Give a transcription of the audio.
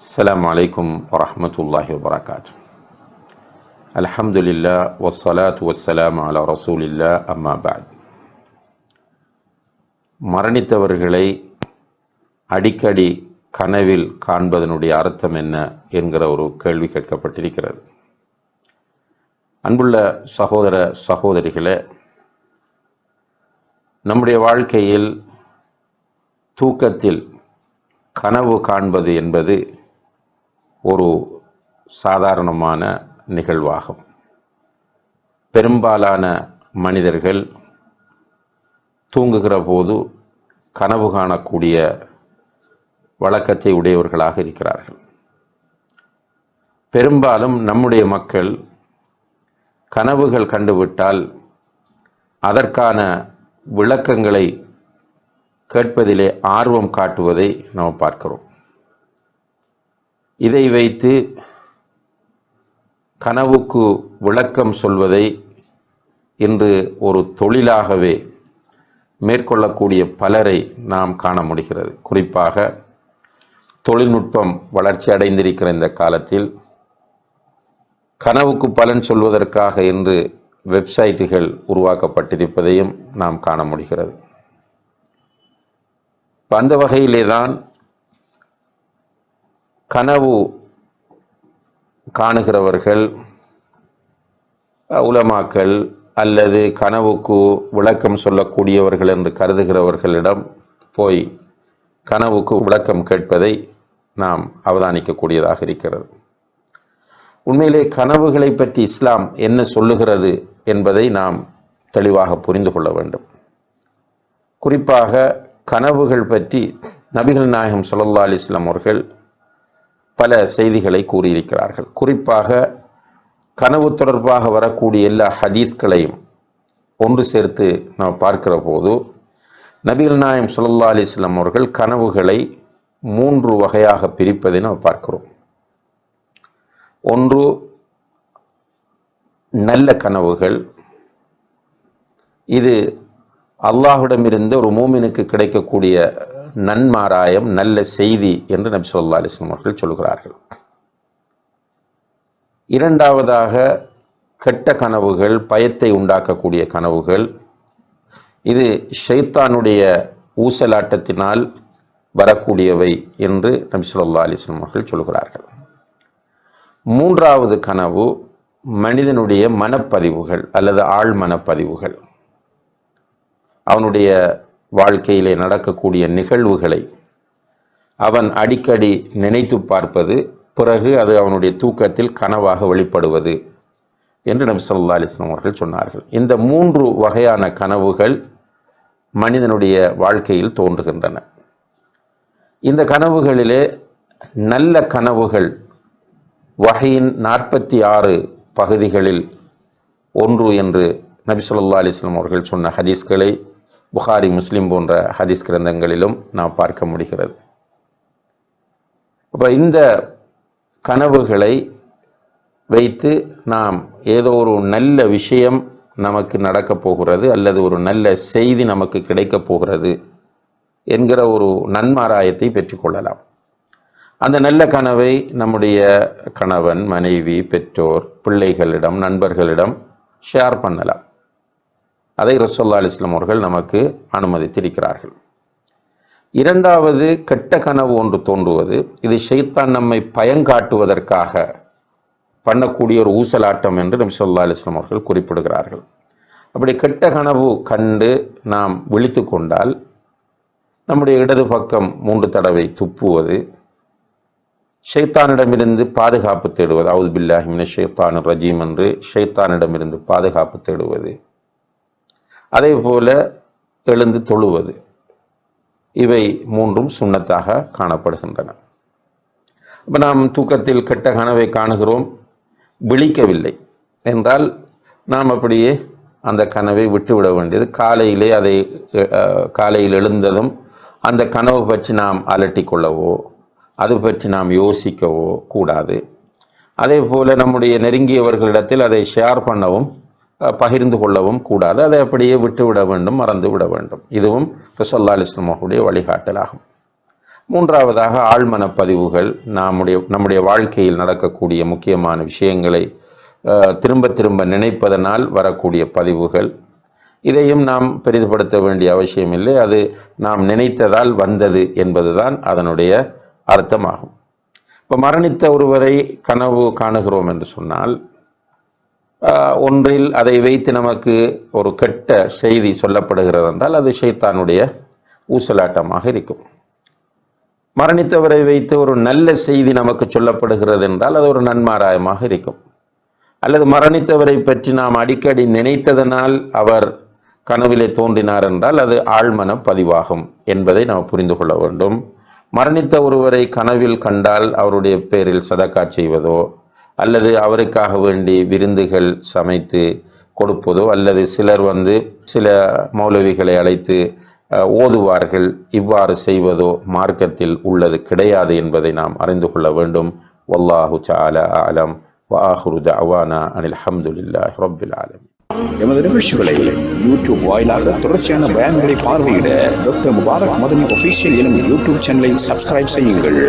السلام عليكم ورحمة الله وبركاته. الحمد لله والصلاة والسلام على رسول الله أما بعد. மரணித்தவர்களை அடிக்கடி கனவில் காண்பதனுடைய அர்த்தம் என்ன என்கிற ஒரு கேள்வி கேட்கப்பட்டிருக்கிறது. அன்புள்ள சகோதர சகோதரிகளே, நம்முடைய வாழ்க்கையில் தூக்கத்தில் கனவு காண்பது என்பது ஒரு சாதாரணமான நிகழ்வாகும். பெரும்பாலான மனிதர்கள் தூங்குகிற போது கனவு காணக்கூடிய வழக்கத்தை உடையவர்களாக இருக்கிறார்கள். பெரும்பாலும் நம்முடைய மக்கள் கனவுகள் கண்டுவிட்டால் அதற்கான விளக்கங்களை கேட்பதிலே ஆர்வம் காட்டுவதை நாம் பார்க்கிறோம். இதை வைத்து கனவுக்கு விளக்கம் சொல்வதை இன்று ஒரு தொழிலாகவே மேற்கொள்ளக்கூடிய பலரை நாம் காண முடிகிறது. குறிப்பாக தொழில்நுட்பம் வளர்ச்சி அடைந்திருக்கிற இந்த காலத்தில் கனவுக்கு பலன் சொல்வதற்காக என்று வெப்சைட்டுகள் உருவாக்கப்பட்டிருப்பதையும் நாம் காண முடிகிறது. அந்த வகையிலே தான் கனவு காணுகிறவர்கள் உலமாக்கள் அல்லது கனவுக்கு விளக்கம் சொல்லக்கூடியவர்கள் என்று கருதுகிறவர்களிடம் போய் கனவுக்கு விளக்கம் கேட்பதை நாம் அவதானிக்கக்கூடியதாக இருக்கிறது. உண்மையிலே கனவுகளை பற்றி இஸ்லாம் என்ன சொல்லுகிறது என்பதை நாம் தெளிவாக புரிந்து கொள்ள வேண்டும். குறிப்பாக கனவுகள் பற்றி நபிகள் நாயகம் ஸல்லல்லாஹு அலைஹி வஸல்லம் அவர்கள் பல செய்திகளை கூறியிருக்கிறார்கள். குறிப்பாக கனவு தொடர்பாக வரக்கூடிய எல்லா ஹதீஸ்களையும் ஒன்று சேர்த்து நாம் பார்க்கிற போது நபிகள் நாயகம் ஸல்லல்லாஹு அலைஹி வஸல்லம் அவர்கள் கனவுகளை 3 வகையாக பிரிப்பதை நாம் பார்க்கிறோம். ஒன்று நல்ல கனவுகள். இது அல்லாஹ்விடமிருந்து ஒரு மூமினுக்கு கிடைக்கக்கூடிய நன்மாராயம், நல்ல செய்தி என்று நபி ஸல்லல்லாஹு அலைஹி வஸல்லம் அவர்கள் சொல்கிறார்கள். இரண்டாவதாக கெட்ட கனவுகள், பயத்தை உண்டாக்கக்கூடிய கனவுகள். இது ஷைத்தானுடைய ஊசலாட்டத்தினால் வரக்கூடியவை என்று நபி ஸல்லல்லாஹு அலைஹி வஸல்லம் அவர்கள் சொல்கிறார்கள். மூன்றாவது கனவு மனிதனுடைய மனப்பதிவுகள் அல்லது ஆழ் மனப்பதிவுகள். அவனுடைய வாழ்க்கையிலே நடக்கக்கூடிய நிகழ்வுகளை அவன் அடிக்கடி நினைத்து பார்ப்பது, பிறகு அது அவனுடைய தூக்கத்தில் கனவாக வெளிப்படுவது என்று நபி ஸல்லல்லாஹு அலைஹி வஸல்லம் அவர்கள் சொன்னார்கள். இந்த 3 வகையான கனவுகள் மனிதனுடைய வாழ்க்கையில் தோன்றுகின்றன. இந்த கனவுகளிலே நல்ல கனவுகள் வஹீயின் 46 பகுதிகளில் ஒன்று என்று நபி ஸல்லல்லாஹு அலைஹி வஸல்லம் அவர்கள் சொன்ன ஹதீஸ்களை புகாரி, முஸ்லிம் போன்ற ஹதீஸ் கிரந்தங்களிலும் நாம் பார்க்க முடிகிறது. அப்போ இந்த கனவுகளை வைத்து நாம் ஏதோ ஒரு நல்ல விஷயம் நமக்கு நடக்கப் போகிறது அல்லது ஒரு நல்ல செய்தி நமக்கு கிடைக்கப் போகிறது என்கிற ஒரு நன்மாராயத்தை பெற்றுக்கொள்ளலாம். அந்த நல்ல கனவை நம்முடைய கணவன், மனைவி, பெற்றோர், பிள்ளைகளிடம், நண்பர்களிடம் ஷேர் பண்ணலாம். அதை ரசூலுல்லாஹி அலைஹி வஸல்லம் அவர்கள் நமக்கு அனுமதித்திருக்கிறார்கள். இரண்டாவது கெட்ட கனவு ஒன்று தோன்றுவது. இது ஷைத்தான் நம்மை பயங்காட்டுவதற்காக பண்ணக்கூடிய ஒரு ஊசலாட்டம் என்று நபி ஸல்லல்லாஹு அலைஹி வஸல்லம் அவர்கள் குறிப்பிடுகிறார்கள். அப்படி கெட்ட கனவு கண்டு நாம் விழித்து கொண்டால் நம்முடைய இடது பக்கம் 3 தடவை துப்புவது, ஷைத்தானிடமிருந்து பாதுகாப்பு தேடுவது, அவுது பில்லாஹி மினஷ் ஷைத்தானிர் ரஜீம் என்று ஷைத்தானிடமிருந்து பாதுகாப்பு தேடுவது, அதே போல எழுந்து தொழுவது, இவை 3ம் சுன்னத்தாக காணப்படுகின்றன. இப்போ நாம் தூக்கத்தில் கெட்ட கனவை காணுகிறோம், விழிக்கவில்லை என்றால் நாம் அப்படியே அந்த கனவை விட்டுவிட வேண்டியது. காலையில் எழுந்ததும் அந்த கனவு பற்றி நாம் அலட்டி கொள்ளவோ அது பற்றி நாம் யோசிக்கவோ கூடாது. அதே போல் நம்முடைய நெருங்கியவர்களிடத்தில் அதை ஷேர் பண்ணவும் பகிர்ந்து கொள்ளவும் கூடாது. அதை அப்படியே விட்டுவிட வேண்டும், மறந்து விட வேண்டும். இதுவும் ரசூலுல்லாஹி அலைஹி வஸல்லம் அவர்களுடைய வழிகாட்டலாகும். மூன்றாவதாக ஆழ்மனப்பதிவுகள், நம்முடைய வாழ்க்கையில் நடக்கக்கூடிய முக்கியமான விஷயங்களை திரும்ப திரும்ப நினைப்பதனால் வரக்கூடிய பதிவுகள். இதையும் நாம் பெரிதுபடுத்த வேண்டிய அவசியமில்லை. அது நாம் நினைத்ததால் வந்தது என்பதுதான் அதனுடைய அர்த்தமாகும். இப்போ மரணித்த ஒருவரை கனவு காணுகிறோம் என்று சொன்னால், ஒன்றில் அதை வைத்து நமக்கு ஒரு கெட்ட செய்தி சொல்லப்படுகிறது என்றால் அது ஷைத்தானுடைய ஊசலாட்டமாக இருக்கும். மரணித்தவரை வைத்து ஒரு நல்ல செய்தி நமக்கு சொல்லப்படுகிறது என்றால் அது ஒரு நன்மாராயமாக இருக்கும். அல்லது மரணித்தவரை பற்றி நாம் அடிக்கடி நினைத்ததனால் அவர் கனவிலே தோன்றினார் என்றால் அது ஆழ்மன பதிவாகும் என்பதை நாம் புரிந்து கொள்ள வேண்டும். மரணித்த ஒருவரை கனவில் கண்டால் அவருடைய பேரில் சதக்கா செய்வதோ அல்லது அவருக்காக வேண்டி விருந்துகள் சமைத்து கொடுப்பதோ அல்லது சிலர் சில மௌலவிகளை அழைத்து ஓதுவார்கள், இவ்வாறு செய்வதோ மார்க்கத்தில் உள்ளது கிடையாது என்பதை நாம் அறிந்து கொள்ள வேண்டும். வல்லாஹு தஆலா அலம் வ ஆஹிரு தஅவானா அனில் ஹம்துலில்லாஹி ரப்பில் ஆலமீன். எமது நிகழ்ச்சிகளை யூடியூப் வாயிலாக தொடர்ச்சியான பயான்களை பார்வையிட டாக்டர் முபாரக் மதனி ஆஃபீஷியல் எனும் யூடியூப் சேனலை சப்ஸ்கிரைப் செய்யுங்கள்.